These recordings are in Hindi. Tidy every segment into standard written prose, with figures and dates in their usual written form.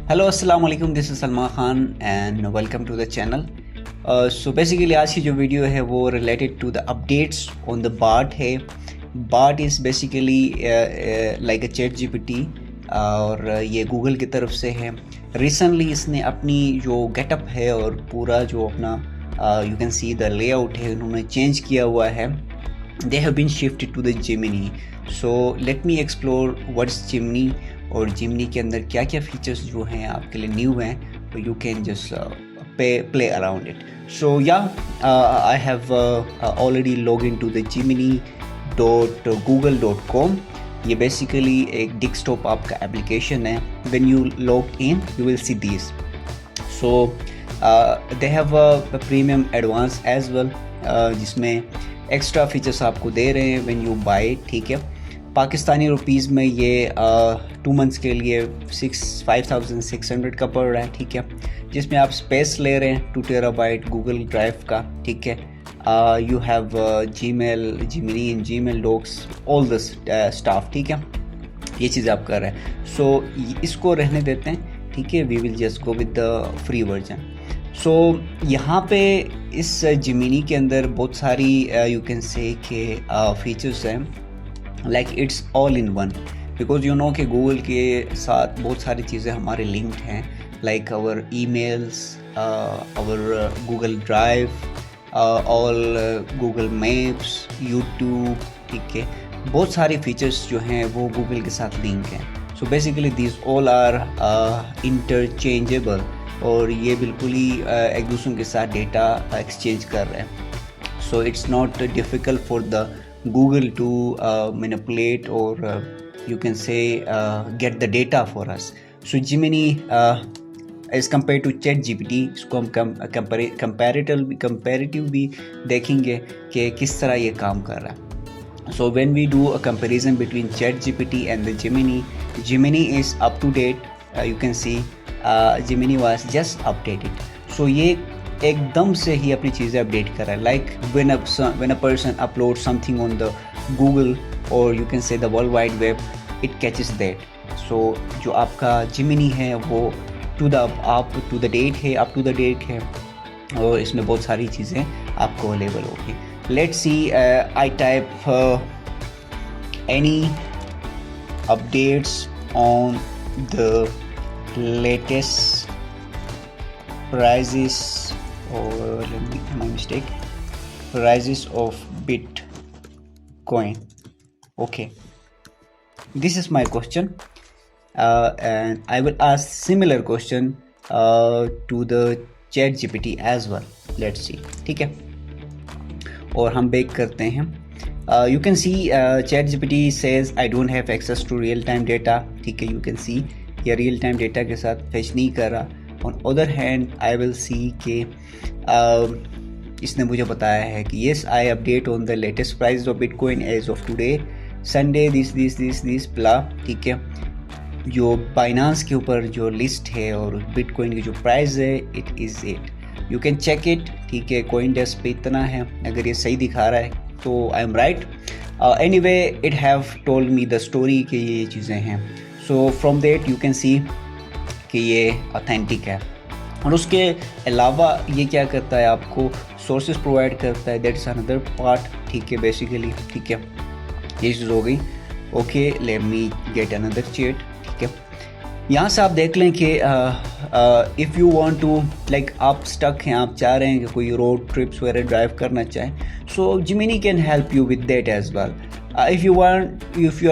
हेलो अस्सलाम वालेकुम, this is Salman Khan and welcome to the channel. So basically आज की जो वीडियो है वो related to the updates on the Bard है। Bard is basically like a chat GPT और ये गूगल की तरफ से है। रिसेंटली इसने अपनी जो गेटअप है और पूरा जो अपना you can see the layout है उन्होंने चेंज किया हुआ है। They have been shifted to the Gemini. So let me explore what's Gemini और जिमनी के अंदर क्या क्या फीचर्स जो हैं आपके लिए न्यू हैं, तो you can just play around it. So yeah I have already log in to the gemini.google.com। ये बेसिकली एक डेस्कटॉप आपका एप्लीकेशन है। When you log in you will see this. So they have a premium advance as well, जिसमें एक्स्ट्रा फीचर्स आपको दे रहे हैं व्हेन यू बाय। ठीक है, पाकिस्तानी रुपीज़ में ये 2 मंथ्स के लिए 5600 का पड़ रहा है। ठीक है, जिसमें आप स्पेस ले रहे हैं 2 टेराबाइट गूगल ड्राइव का। ठीक है, you have Gmail, Gemini in Gmail, docs, all the stuff. ठीक है, ये चीज़ आप कर रहे हैं। सो इसको रहने देते हैं। ठीक है, we will just go with the free version. So यहाँ पे इस जिमिनी के अंदर बहुत सारी यू कैन से के फीचर्स हैं, like it's all in one. Because you know कि गूगल के साथ बहुत सारी चीज़ें हमारे लिंक्ड हैं, like our emails, our Google Drive, all Google Maps, YouTube. ठीक है, बहुत सारे फीचर्स जो हैं वो गूगल के साथ लिंक हैं। So basically this all are interchangeable और ये बिल्कुल ही एक दूसरे के साथ डेटा एक्सचेंज कर रहे हैं। So it's not difficult for the Google to manipulate or you can say get the data for us. So Gemini as compared to ChatGPT, इसको हम comparative भी देखेंगे कि किस तरह ये काम कर रहा है। So when we do a comparison between ChatGPT and the Gemini is up to date. You can see Gemini was just updated. So ये एकदम से ही अपनी चीज़ें अपडेट कर रहा है। Like when a person uploads something on the Google or you can say the world wide web, it catches that. So जो आपका Gemini है वो up to the date है, up to the date है और इसमें बहुत सारी चीज़ें आपको अवेलेबल होगी। Let's see, I type any updates on the latest prices, or let me my mistake, prices of Bitcoin. Okay, this is my question, and I will ask similar question to the chat GPT as well. Let's see. ठीक है, और हम बेक करते हैं। You can see chat GPT says I don't have access to real time data. ठीक है, you can see ये रियल टाइम डेटा के साथ फेच नहीं कर रहा। On other hand I will see के इसने मुझे बताया है कि yes I update on the latest price of Bitcoin as of today Sunday this प्ला। ठीक है, जो बाइनांस के ऊपर जो लिस्ट है और बिटकॉइन की जो प्राइस है it is it, you can check it. ठीक है, कॉइन डेस्क पे इतना है, अगर ये सही दिखा रहा है तो I am right. Anyway it have told me the story कि ये चीज़ें हैं। So from that you can सी कि ये ऑथेंटिक है। और उसके अलावा ये क्या करता है, आपको सोर्सेज प्रोवाइड करता है। That's another part. ठीक है, बेसिकली ठीक है, ये चीज़ हो गई। Okay, let me get another chat. ठीक है, यहाँ से आप देख लें कि if you want to like आप स्टक हैं, आप चाह रहे हैं कि कोई रोड ट्रिप्स वगैरह ड्राइव करना चाहें, so Gemini can help you with that as well. If you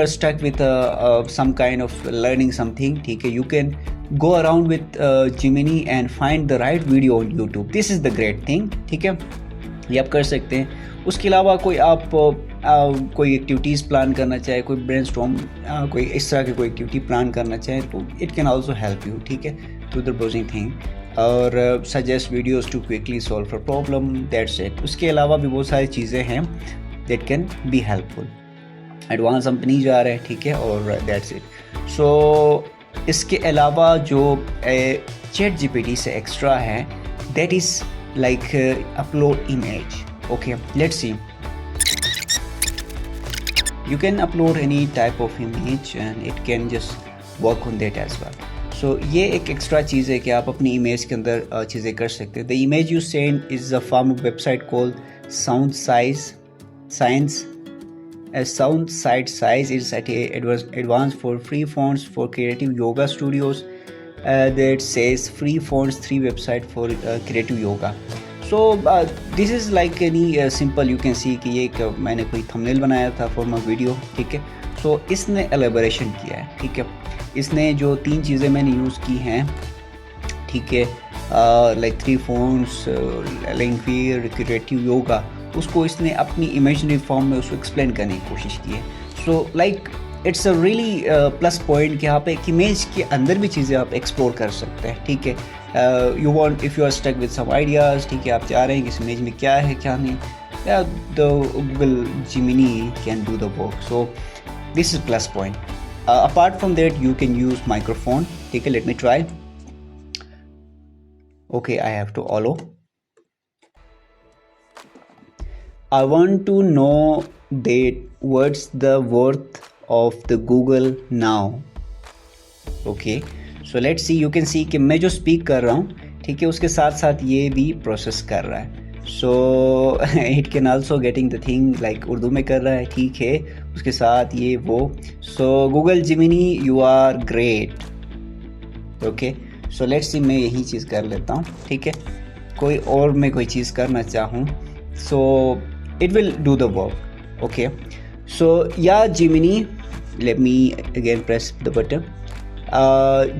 are stuck with some kind of learning something, ठीक है, you can go around with Gemini and find the right video on YouTube. This is the great thing. ठीक है, ये आप कर सकते हैं। उसके अलावा कोई आप कोई एक्टिविटीज़ प्लान करना चाहे, कोई ब्रेनस्टॉर्म कोई इस तरह की कोई एक्टिविटी प्लान करना चाहे तो it can also help you. ठीक है, थ्रू द ब्राउजिंग थिंग, और suggest videos to quickly solve a problem, that's it. उसके अलावा भी बहुत सारी चीज़ें हैं that can be helpful. Advance company जा रहे हैं। ठीक है, और दैट्स इट। सो इसके अलावा जो चैट जीपीटी से एक्स्ट्रा है that is like upload image. Okay, let's see, you can upload any type of image and it can just work on that as well. सो ये एक एक्स्ट्रा चीज़ है कि आप अपनी इमेज के अंदर चीज़ें कर सकते हैं. The image you send is a form of website called sound science. A sound site size is at a advanced for free fonts for creative yoga studios. That says free fonts 3 website for creative yoga. So this is like any simple, you can see कि ये एक मैंने कोई thumbnail बनाया था for my video, ठीक है. So इसने elaboration किया है, ठीक है. इसने जो 3 चीज़ें मैंने यूज़ की हैं, ठीक है, like 3 fonts, Linkfear, creative yoga, उसको इसने अपनी इमेजनरी फॉर्म में उसको एक्सप्लेन करने की कोशिश की है. So like it's a really plus point कि आप एक इमेज के अंदर भी चीज़ें आप एक्सप्लोर कर सकते हैं, ठीक है. You want, if you are stuck with some ideas, ठीक है, आप चाह रहे हैं कि इस इमेज में क्या है क्या नहीं, the Google Gemini can do the work. So this is plus point. Apart from that you can use microphone, ठीक है. Let me try. Okay, I have to allow. I want to know that what's the worth of the Google now. Okay, so let's see. You can see कि मैं जो speak कर रहा हूँ, ठीक है, उसके साथ साथ ये भी process कर रहा है. So it can also getting the thing like Urdu में कर रहा है, ठीक है, उसके साथ ये वो. So Google Gemini, you are great. Okay, so let's see. मैं यही चीज़ कर लेता हूँ, ठीक है. कोई और मैं कोई चीज़ करना चाहूँ, so it will do the work. Okay, so yeah, Gemini, let me again press the button.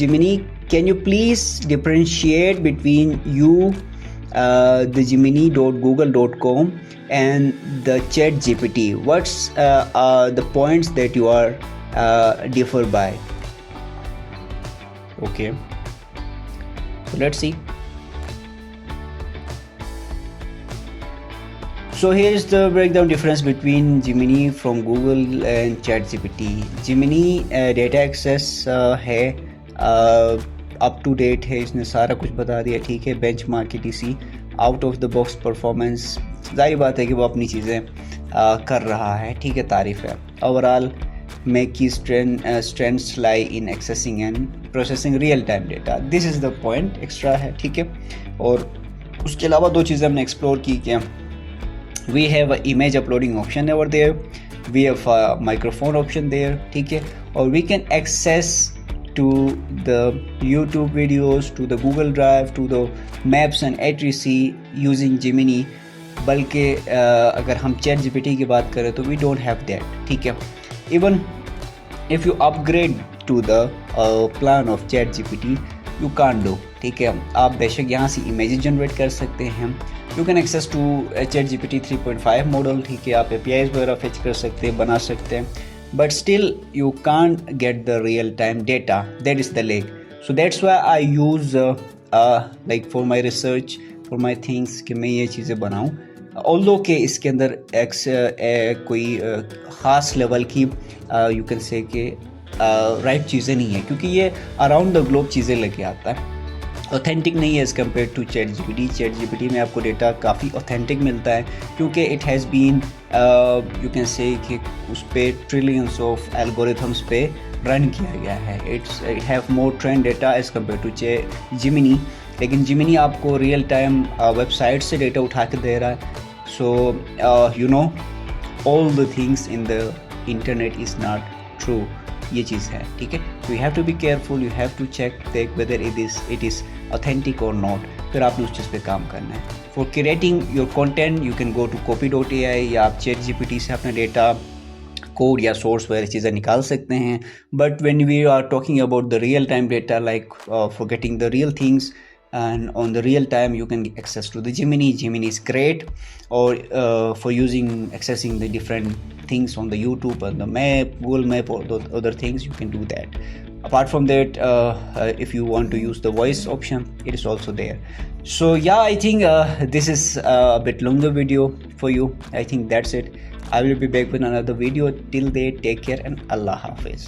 Gemini, can you please differentiate between the gemini.google.com and the ChatGPT? What's the points that you are differ by? Okay, so let's see. So here is the breakdown difference between Gemini from Google and ChatGPT. Gemini data access है, up to date है, इसने सारा कुछ बता दिया, ठीक है. Benchmark ETC, out of the box performance, जाहिर बात है कि वो अपनी चीज़ें कर रहा है, ठीक है, तारीफ है. ओवरऑल में की strengths lie in accessing and processing real time data. This is the point extra है, ठीक है. और उसके अलावा 2 चीज़ें हमने एक्सप्लोर की क्या. We have an image uploading option over there. We have a microphone option there, ठीक है. और we can access to the YouTube videos, to the Google Drive, to the Maps and etc. using Gemini. बल्कि अगर हम ChatGPT की बात करें तो we don't have that, ठीक है. Even if you upgrade to the plan of ChatGPT, you can't do, ठीक है. आप बेशक यहाँ से images generate कर सकते हैं. You can access to ChatGPT 3.5 model, ठीक है. आप APIs वगैरह फेच कर सकते हैं, बना सकते हैं, but still you can't get the real time data. That is the lag. So that's why I use like for my research, for my things कि मैं ये चीज़ें बनाऊँ. Although कि इसके अंदर कोई ख़ास लेवल की you can say कि राइट चीज़ें नहीं है, क्योंकि ये अराउंड द ग्लोब चीज़ें लेके आता है. ऑथेंटिक नहीं है एज़ कम्पेयर टू ChatGPT में आपको डेटा काफ़ी ऑथेंटिक मिलता है, क्योंकि it has been you can say कि उस पर ट्रिलियंस ऑफ एल्गोरिथम्स पे रन किया गया है. It have more trained data as compare to Gemini. लेकिन Gemini आपको रियल टाइम वेबसाइट से डेटा उठा के दे रहा है. So you know all the things in the internet is not true. ये चीज़ है, ठीक है. So you have to be careful, you have to check whether it is authentic or not. फिर आपने उस चीज़ पे काम करना है. For creating your content you can go to copy.ai या आप ChatGPT से अपना डेटा कोड या सोर्स वगैरह चीज़ें निकाल सकते हैं. But when we are talking about the real time data, like for getting the real things and on the real time you can get access to the Gemini. Gemini is great, or for accessing the different things on the YouTube and the map, Google Map, or the other things, you can do that. Apart from that, if you want to use the voice option, it is also there. So yeah, I think this is a bit longer video for you. I think that's it. I will be back with another video. Till then, take care and Allah Hafiz.